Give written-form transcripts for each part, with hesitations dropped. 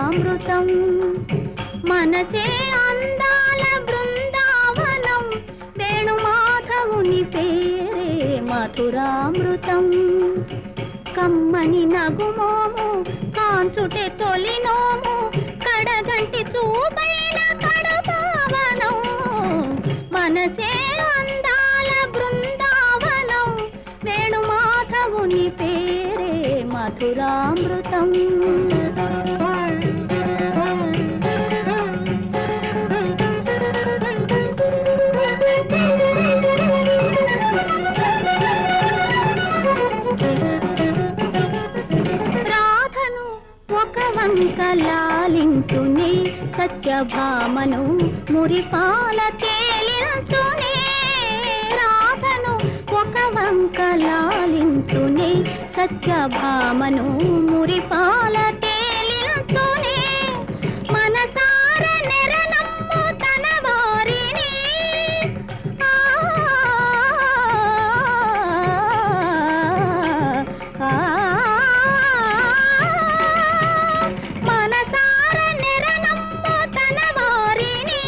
మధురామృతం మనసే అందాల బృందావనం వేణుమాధవుని పేరే మధురామృతం కమ్మని నగుమోము కాంచుటే తొలినోము కడగంటి చూపైన కడపావనం మనసే అందాల బృందావనం వేణుమాధవుని పేరే మధురామృతం రాధను ఒక వంక లాలించునే సత్యభామను మురిపాల తేలించునే రాధను ఒక వంక లాలించునే సత్యభామను మురిపాల తేలించునే మనసార నెరనమ్ము తన వారిని మనసార నెరనమ్ము తన వారిని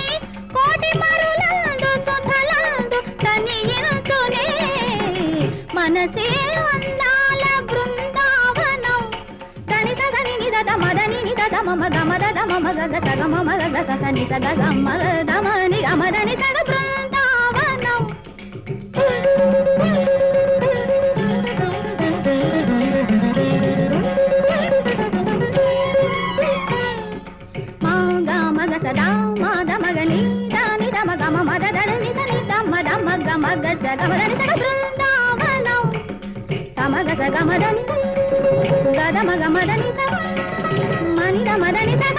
కోటి మరులందు సుధలందు తనియించునే మనసే అందాల బృందావనం తని సగని నిద మదని నిద మమ గమద మమ గగ సగ మమ గగ సని సగ గమ దమని గమదని సగ బృందావనం మా గమ సదా మాద మగని దాని దమ గమ మద దని సని దమ దమ గమ గ సగ మదని సగ బృందావనం సమగ సగ మదని గద మగ మదని సగ మని దమ దని సగ